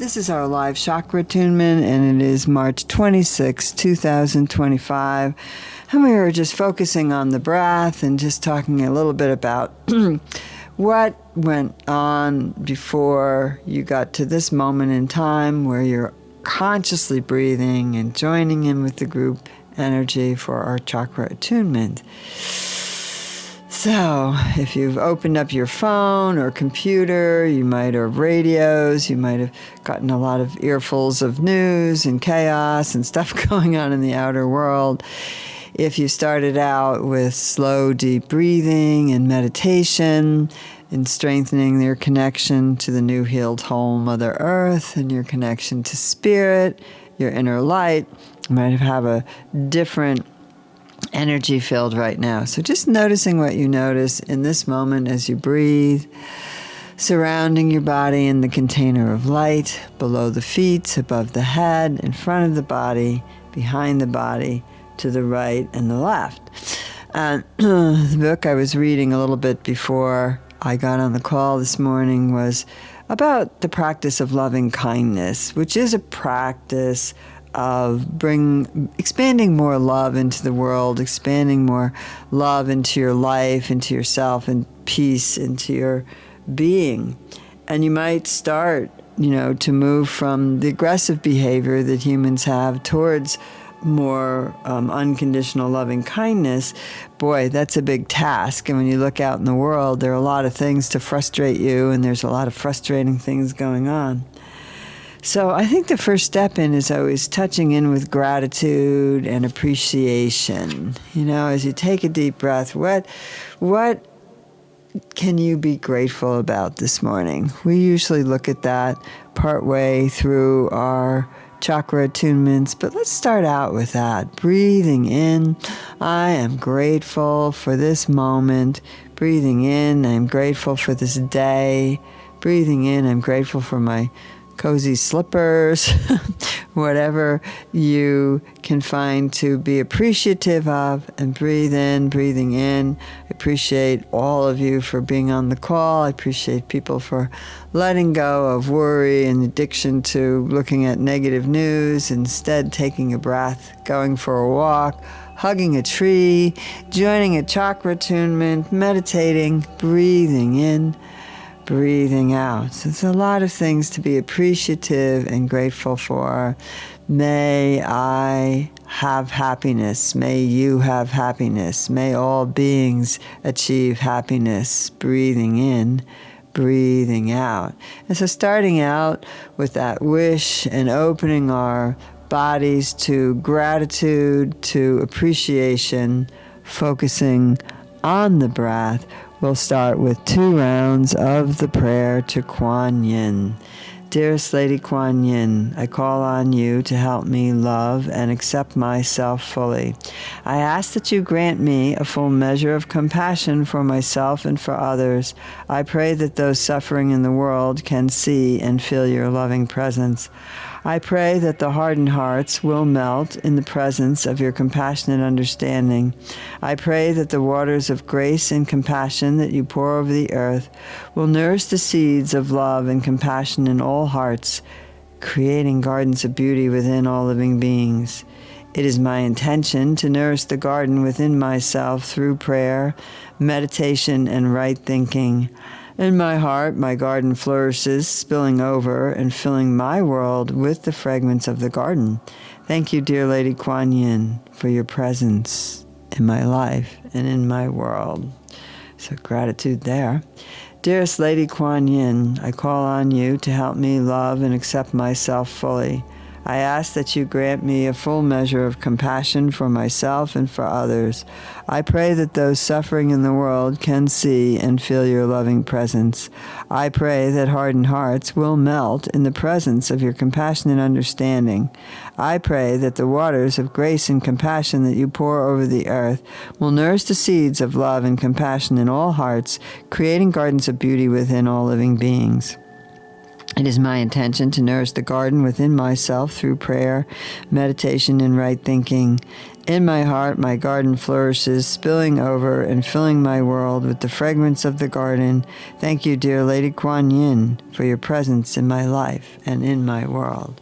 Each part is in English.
This is our live chakra attunement, and it is March 26, 2025. And we were just focusing on the breath and just talking a little bit about what went on before you got to this moment in time where you're consciously breathing and joining in with the group energy for our chakra attunement. So, if you've opened up your phone or computer, you might have radios, you might have gotten a lot of earfuls of news and chaos and stuff going on in the outer world. If you started out with slow, deep breathing and meditation and strengthening your connection to the new healed whole Mother Earth and your connection to Spirit, your inner light, you might have a different energy field right now. So just noticing what you notice in this moment as you breathe, surrounding your body in the container of light, below the feet, above the head, in front of the body, behind the body, to the right and the left. The book I was reading a little bit before I got on the call this morning was about the practice of loving kindness, which is a practice of expanding more love into the world, expanding more love into your life, into yourself, and peace into your being. And you might start, to move from the aggressive behavior that humans have towards more unconditional loving kindness. Boy, that's a big task. And when you look out in the world, there are a lot of things to frustrate you, and there's a lot of frustrating things going on. So I think the first step in is always touching in with gratitude and appreciation. As you take a deep breath, what can you be grateful about this morning? We usually look at that partway through our chakra attunements, but let's start out with that. Breathing in, I am grateful for this moment. Breathing in, I'm grateful for this day. Breathing in, I'm grateful for my cozy slippers, whatever you can find to be appreciative of, and breathing in. I appreciate all of you for being on the call. I appreciate people for letting go of worry and addiction to looking at negative news, instead taking a breath, going for a walk, hugging a tree, joining a chakra attunement, meditating, breathing in, breathing out. So it's a lot of things to be appreciative and grateful for. May I have happiness. May you have happiness. May all beings achieve happiness. Breathing in, breathing out. And so starting out with that wish and opening our bodies to gratitude, to appreciation, focusing on the breath. We'll start with 2 rounds of the prayer to Kuan Yin. Dearest Lady Kuan Yin, I call on you to help me love and accept myself fully. I ask that you grant me a full measure of compassion for myself and for others. I pray that those suffering in the world can see and feel your loving presence. I pray that the hardened hearts will melt in the presence of your compassionate understanding. I pray that the waters of grace and compassion that you pour over the earth will nourish the seeds of love and compassion in all hearts, creating gardens of beauty within all living beings. It is my intention to nourish the garden within myself through prayer, meditation, and right thinking. In my heart, my garden flourishes, spilling over and filling my world with the fragments of the garden. Thank you, dear Lady Kuan Yin, for your presence in my life and in my world. So gratitude there. Dearest Lady Kuan Yin, I call on you to help me love and accept myself fully. I ask that you grant me a full measure of compassion for myself and for others. I pray that those suffering in the world can see and feel your loving presence. I pray that hardened hearts will melt in the presence of your compassionate understanding. I pray that the waters of grace and compassion that you pour over the earth will nourish the seeds of love and compassion in all hearts, creating gardens of beauty within all living beings. It is my intention to nourish the garden within myself through prayer, meditation, and right thinking. In my heart, my garden flourishes, spilling over and filling my world with the fragrance of the garden. Thank you, dear Lady Kuan Yin, for your presence in my life and in my world.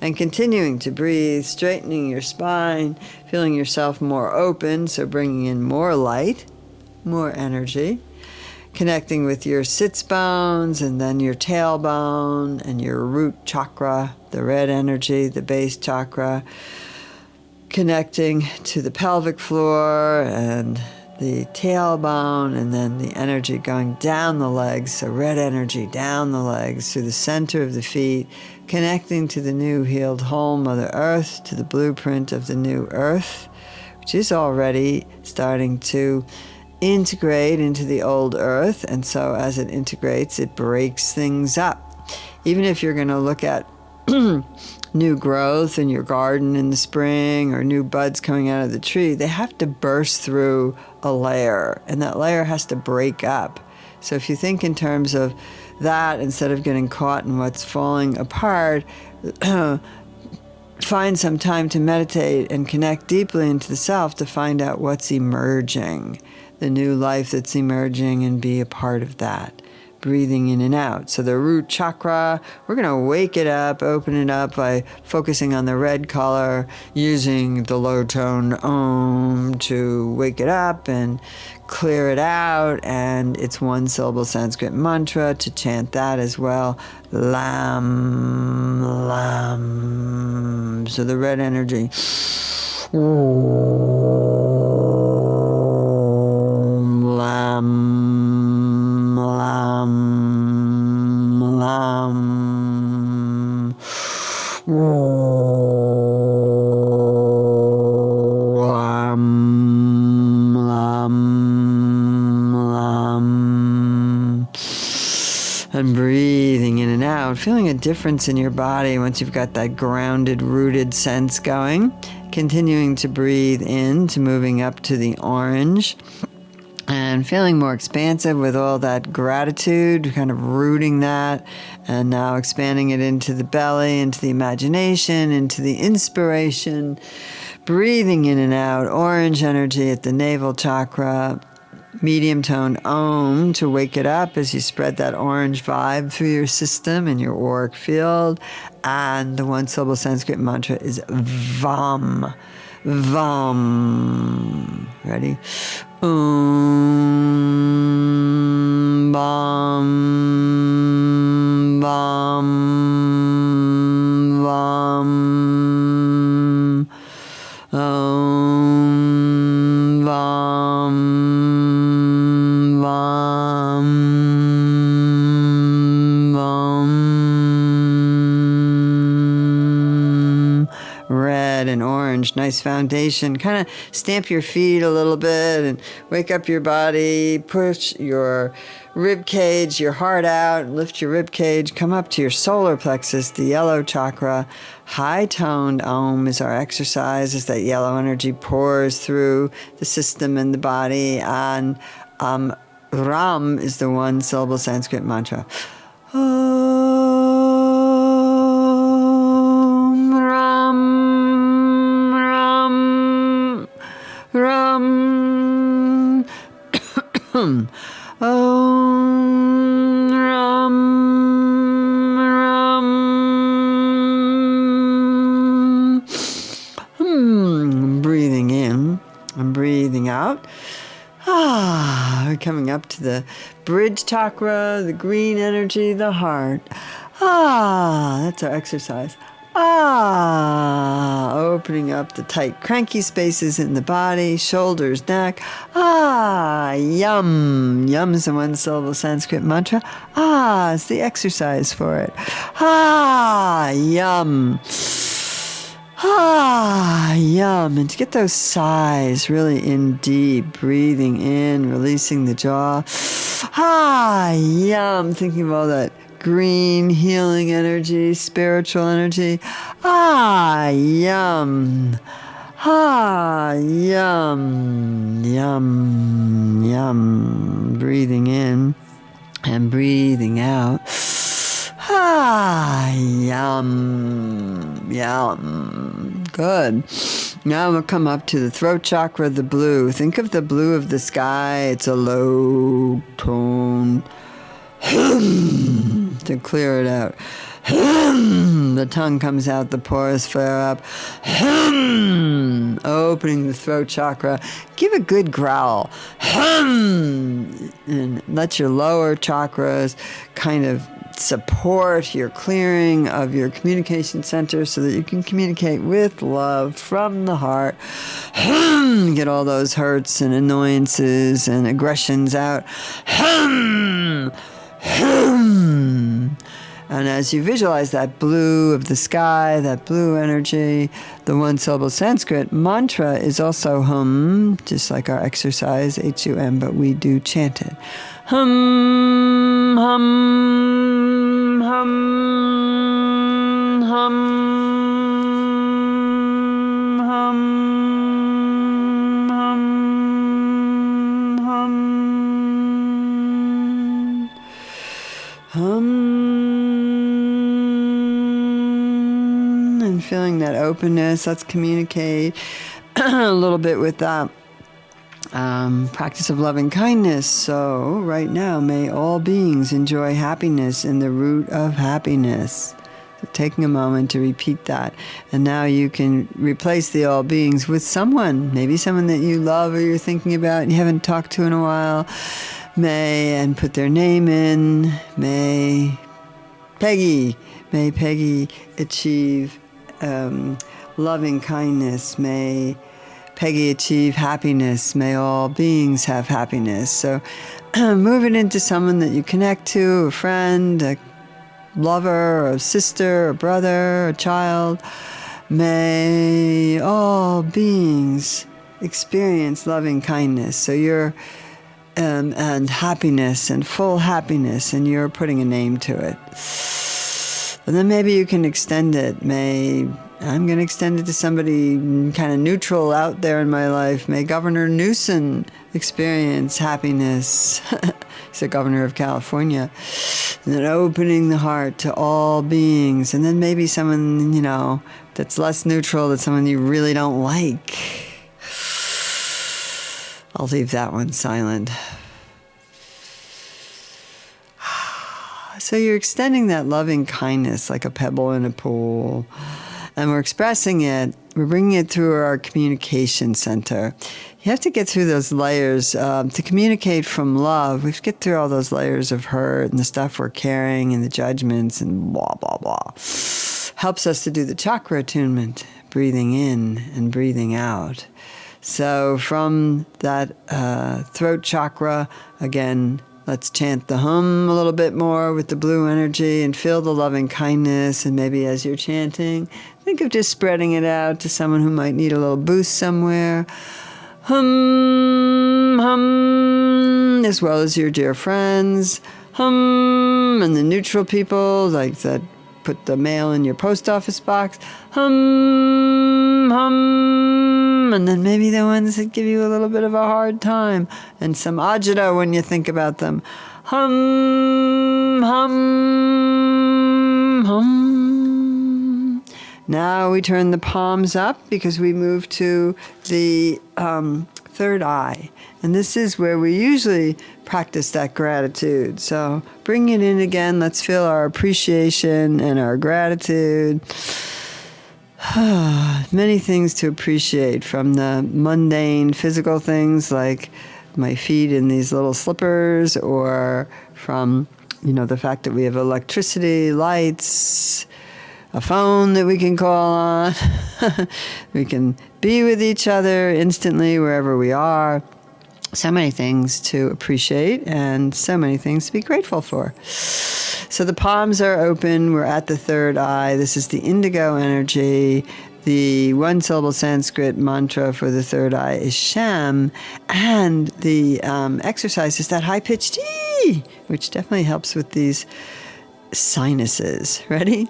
And continuing to breathe, straightening your spine, feeling yourself more open, so bringing in more light, more energy. Connecting with your sits bones and then your tailbone and your root chakra, the red energy, the base chakra. Connecting to the pelvic floor and the tailbone, and then the energy going down the legs, so red energy down the legs through the center of the feet, connecting to the new healed whole Mother Earth, to the blueprint of the new earth, which is already starting to integrate into the old earth. And so as it integrates, it breaks things up. Even if you're going to look at new growth in your garden in the spring or new buds coming out of the tree, they have to burst through a layer, and that layer has to break up. So if you think in terms of that, instead of getting caught in what's falling apart, find some time to meditate and connect deeply into the self to find out what's emerging, the new life that's emerging, and be a part of that. Breathing in and out. So the root chakra, we're going to wake it up, open it up by focusing on the red color, using the low tone Om to wake it up and clear it out. And it's one syllable Sanskrit mantra to chant that as well. Lam, lam. So the red energy. Om, lam. And breathing in and out, feeling a difference in your body once you've got that grounded, rooted sense going. Continuing to breathe in, to moving up to the orange. And feeling more expansive with all that gratitude, kind of rooting that, and now expanding it into the belly, into the imagination, into the inspiration. Breathing in and out, orange energy at the navel chakra, medium tone Om to wake it up as you spread that orange vibe through your system and your auric field. And the one syllable Sanskrit mantra is Vam. Vam. Ready? Om. Vam. Vam. Vam. Om. Vam. Vam. Vam. Red and orange, nice foundation. Kind of stamp your feet a little bit and wake up your body. Push your rib cage, your heart out, lift your rib cage. Come up to your solar plexus, the yellow chakra. High-toned Om is our exercise as that yellow energy pours through the system and the body. And Ram is the one syllable Sanskrit mantra. Om Ram. Ram. Om Ram. Ram. Breathing in and breathing out. We're coming up to the bridge chakra, the green energy, the heart. That's our exercise. Opening up the tight, cranky spaces in the body, shoulders, neck. Yum. Yum is a one syllable Sanskrit mantra. It's the exercise for it. Yum. Yum. And to get those sighs really in deep, breathing in, releasing the jaw. Yum. Thinking of all that green healing energy, spiritual energy. Yum. Yum. Yum. Yum. Breathing in and breathing out. Yum. Yum. Good. Now we'll come up to the throat chakra, the blue. Think of the blue of the sky. It's a low tone. To clear it out. The tongue comes out, the pores flare up. Opening the throat chakra. Give a good growl. And let your lower chakras kind of support your clearing of your communication center so that you can communicate with love from the heart. Get all those hurts and annoyances and aggressions out. And as you visualize that blue of the sky, that blue energy, the one-syllable Sanskrit mantra is also hum, just like our exercise, H-U-M, but we do chant it. Hum, hum, hum, hum, hum, hum, hum, hum. And feeling that openness, let's communicate a little bit with that practice of loving kindness. So right now, may all beings enjoy happiness in the root of happiness. So taking a moment to repeat that. And now you can replace the all beings with someone, maybe someone that you love or you're thinking about and you haven't talked to in a while. And put their name in. May Peggy achieve loving kindness. May Peggy achieve happiness. May all beings have happiness. So move it into someone that you connect to, a friend, a lover, a sister, a brother, a child. May all beings experience loving kindness. So you're and happiness and full happiness, and you're putting a name to it. And then maybe you can extend it. I'm going to extend it to somebody kind of neutral out there in my life. May Governor Newsom experience happiness. He's the governor of California. And then opening the heart to all beings. And then maybe someone, that's less neutral, that's someone you really don't like. I'll leave that one silent. So you're extending that loving kindness like a pebble in a pool. And we're expressing it. We're bringing it through our communication center. You have to get through those layers to communicate from love. We have to get through all those layers of hurt and the stuff we're carrying and the judgments and blah, blah, blah. Helps us to do the chakra attunement, breathing in and breathing out. So from that throat chakra, again, let's chant the hum a little bit more with the blue energy and feel the loving kindness. And maybe as you're chanting, think of just spreading it out to someone who might need a little boost somewhere. Hum, hum, as well as your dear friends. Hum, and the neutral people, like that put the mail in your post office box. Hum, hum, and then maybe the ones that give you a little bit of a hard time, and some agita when you think about them. Hum, hum, hum. Now we turn the palms up because we move to the third eye. And this is where we usually practice that gratitude. So bring it in again. Let's feel our appreciation and our gratitude. Many things to appreciate, from the mundane physical things like my feet in these little slippers, or from, the fact that we have electricity, lights, a phone that we can call on. We can be with each other instantly wherever we are. So many things to appreciate and so many things to be grateful for. So the palms are open. We're at the third eye. This is the indigo energy. The one-syllable Sanskrit mantra for the third eye is Sham. And the exercise is that high-pitched ee, which definitely helps with these sinuses. Ready?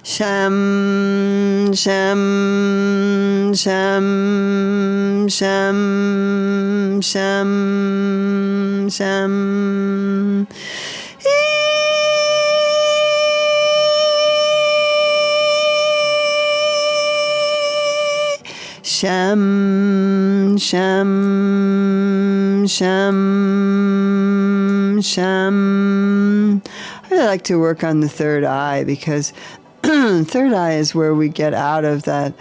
Sham, sham, sham. sham, sham, sham. Sham, sham, sham, sham. I really like to work on the third eye because third eye is where we get out of that,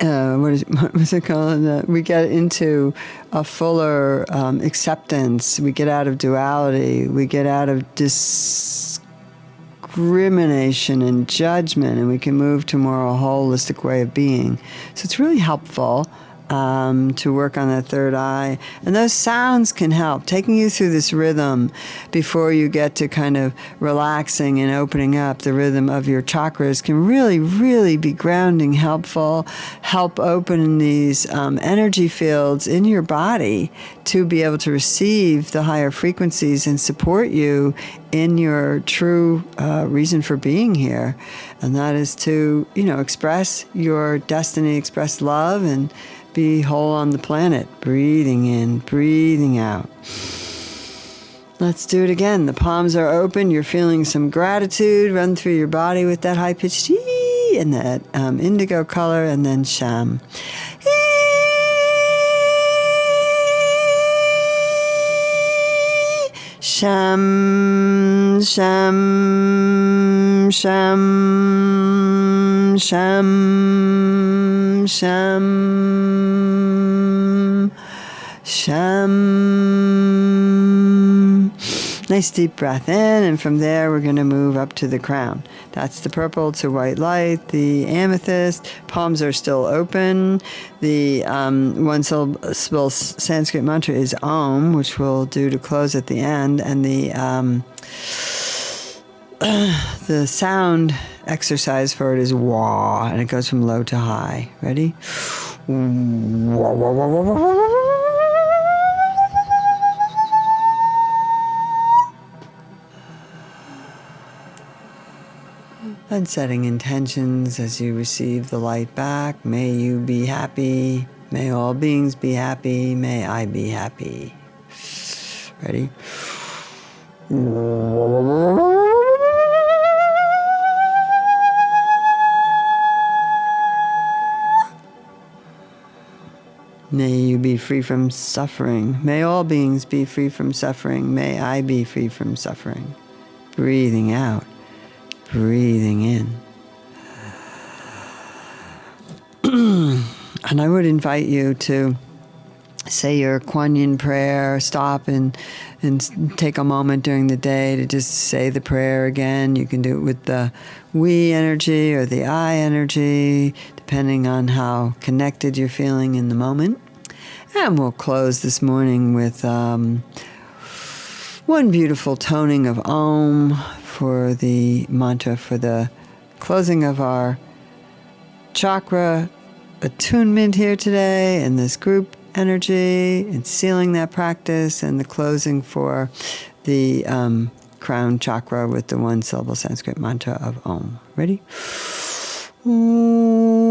what's it called? We get into a fuller acceptance. We get out of duality. We get out of discrimination and judgment, and we can move to more a holistic way of being. So it's really helpful to work on that third eye. And those sounds can help, taking you through this rhythm before you get to kind of relaxing and opening up. The rhythm of your chakras can really, really be grounding, helpful, help open these energy fields in your body to be able to receive the higher frequencies and support you in your true reason for being here. And that is to, express your destiny, express love, and be whole on the planet. Breathing in, breathing out. Let's do it again. The palms are open. You're feeling some gratitude run through your body with that high-pitched ee and that indigo color, and then sham. Sham, sham, sham, sham, sham, sham. Nice deep breath in, and from there we're going to move up to the crown. That's the purple to white light, the amethyst. Palms are still open. The one syllable Sanskrit mantra is Om, which we'll do to close at the end, and the sound exercise for it is Wah, and it goes from low to high. Ready? Wah, wah, wah, wah, wah, wah. And setting intentions as you receive the light back. May you be happy. May all beings be happy. May I be happy. Ready? May you be free from suffering. May all beings be free from suffering. May I be free from suffering. Breathing out. Breathing in. And I would invite you to say your Kuan Yin prayer, stop and take a moment during the day to just say the prayer again. You can do it with the we energy or the I energy, depending on how connected you're feeling in the moment. And we'll close this morning with one beautiful toning of Om for the mantra for the closing of our chakra attunement here today in this group energy, and sealing that practice, and the closing for the crown chakra with the one syllable Sanskrit mantra of Om. Ready? Om.